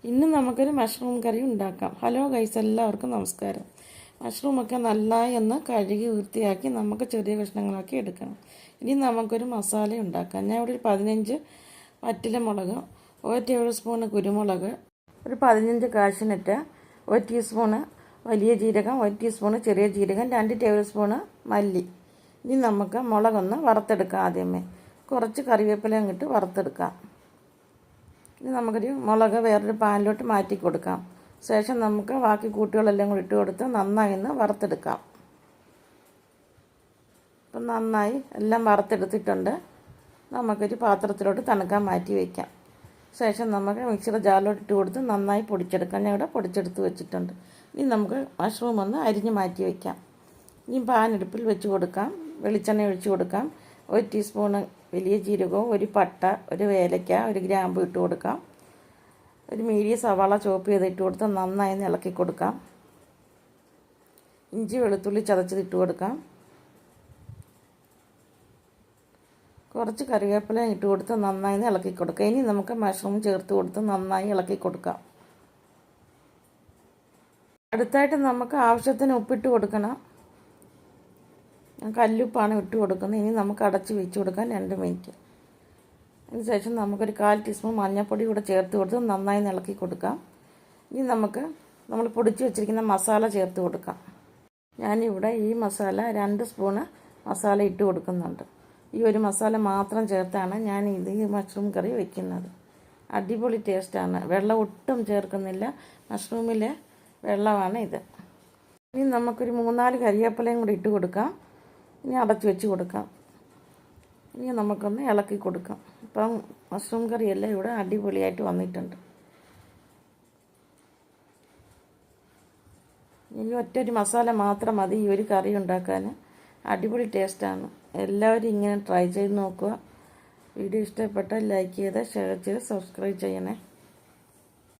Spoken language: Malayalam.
ഇന്ന് നമുക്കൊരു മഷ്റൂം കറി ഉണ്ടാക്കാം. ഹലോ ഗൈസ്, എല്ലാവർക്കും നമസ്കാരം. മഷ്റൂമൊക്കെ നന്നായി ഒന്ന് കഴുകി വൃത്തിയാക്കി നമുക്ക് ചെറിയ കഷ്ണങ്ങളാക്കി എടുക്കണം. ഇനി നമുക്കൊരു മസാല ഉണ്ടാക്കാം. ഞാൻ ഇവിടെ ഒരു 15 വറ്റൽമുളക്, 1 ടേബിൾ സ്പൂൺ കുരുമുളക്, ഒരു 15 കാഷ്നട്ട്, 1 ടീസ്പൂണ് വലിയ ജീരകം, 1 ടീസ്പൂണ് ചെറിയ ജീരകം, 2 ടേബിൾ സ്പൂണ് മല്ലി. ഇനി നമുക്ക് മുളകൊന്ന് വറുത്തെടുക്കാം. ആദ്യമേ കുറച്ച് കറിവേപ്പിലയും ഇട്ട് വറുത്തെടുക്കാം. ഇനി നമുക്കൊരു മുളക് വേറൊരു പാനിലോട്ട് മാറ്റി കൊടുക്കാം. ശേഷം നമുക്ക് ബാക്കി കൂട്ടുകളെല്ലാം കൂടി ഇട്ട് കൊടുത്ത് നന്നായി ഒന്ന് വറുത്തെടുക്കാം. ഇപ്പം നന്നായി എല്ലാം വറുത്തെടുത്തിട്ടുണ്ട്. നമുക്കൊരു പാത്രത്തിലോട്ട് തണുക്കാൻ മാറ്റി വയ്ക്കാം. ശേഷം നമുക്ക് മിക്സിയുടെ ജാറിലോട്ട് ഇട്ട് കൊടുത്ത് നന്നായി പൊടിച്ചെടുക്കാം. ഞാൻ ഇവിടെ പൊടിച്ചെടുത്ത് വെച്ചിട്ടുണ്ട്. ഇനി നമുക്ക് മഷ്റൂം ഒന്ന് അരിഞ്ഞ് മാറ്റി വയ്ക്കാം. ഇനി പാനെടുപ്പിൽ വെച്ച് കൊടുക്കാം. വെളിച്ചെണ്ണ ഒഴിച്ച് കൊടുക്കാം. 1 ടീസ്പൂണ് വലിയ ജീരകവും, ഒരു പട്ട, ഒരു ഏലക്ക, ഒരു ഗ്രാമ്പു ഇട്ട് കൊടുക്കാം. ഒരു മീഡിയം സവാള ചോപ്പ് ചെയ്ത് ഇട്ട് കൊടുത്ത് നന്നായി ഇളക്കി കൊടുക്കാം. ഇഞ്ചി വെളുത്തുള്ളി ചതച്ചത് ഇട്ട് കൊടുക്കാം. കുറച്ച് കറിവേപ്പില ഇട്ട് കൊടുത്ത് നന്നായി ഇളക്കി കൊടുക്കാം. ഇനി നമുക്ക് മഷ്റൂം ചേർത്ത് കൊടുത്ത് നന്നായി ഇളക്കി കൊടുക്കാം. അടുത്തായിട്ട് നമുക്ക് ആവശ്യത്തിന് ഉപ്പിട്ട് കൊടുക്കണം. കല്ലുപ്പാണ് ഇട്ട് കൊടുക്കുന്നത്. ഇനി നമുക്ക് അടച്ച് വെച്ച് കൊടുക്കാം 2 മിനിറ്റ്. അതിനുശേഷം നമുക്കൊരു 1/4 ടീസ്പൂൺ മഞ്ഞൾപ്പൊടി കൂടെ ചേർത്ത് കൊടുത്ത് നന്നായി ഇളക്കി കൊടുക്കാം. ഇനി നമ്മൾ പൊടിച്ച് വെച്ചിരിക്കുന്ന മസാല ചേർത്ത് കൊടുക്കാം. ഞാനിവിടെ ഈ മസാല 2 സ്പൂണ് മസാല ഇട്ട് കൊടുക്കുന്നുണ്ട്. ഈ ഒരു മസാല മാത്രം ചേർത്താണ് ഞാൻ ഈ മഷ്റൂം കറി വയ്ക്കുന്നത്. അടിപൊളി ടേസ്റ്റാണ്. വെള്ളം ഒട്ടും ചേർക്കുന്നില്ല. മഷ്റൂമിലെ വെള്ളമാണ് ഇത്. ഇനി നമുക്കൊരു 3-4 കരിവേപ്പിലയും കൂടി ഇട്ട് കൊടുക്കാം. ഇനി അടച്ച് വെച്ച് കൊടുക്കാം. ഇനി നമുക്കൊന്ന് ഇളക്കി കൊടുക്കാം. ഇപ്പം മഷ്റൂം കറിയെല്ലാം ഇവിടെ അടിപൊളിയായിട്ട് വന്നിട്ടുണ്ട്. ഇനി ഒറ്റൊരു മസാല മാത്രം മതി ഈ ഒരു കറി ഉണ്ടാക്കാൻ. അടിപൊളി ടേസ്റ്റാണ്. എല്ലാവരും ഇങ്ങനെ ട്രൈ ചെയ്ത് നോക്കുക. വീഡിയോ ഇഷ്ടപ്പെട്ടാൽ ലൈക്ക് ചെയ്ത് ഷെയർ ചെയ്ത് സബ്സ്ക്രൈബ് ചെയ്യണേ.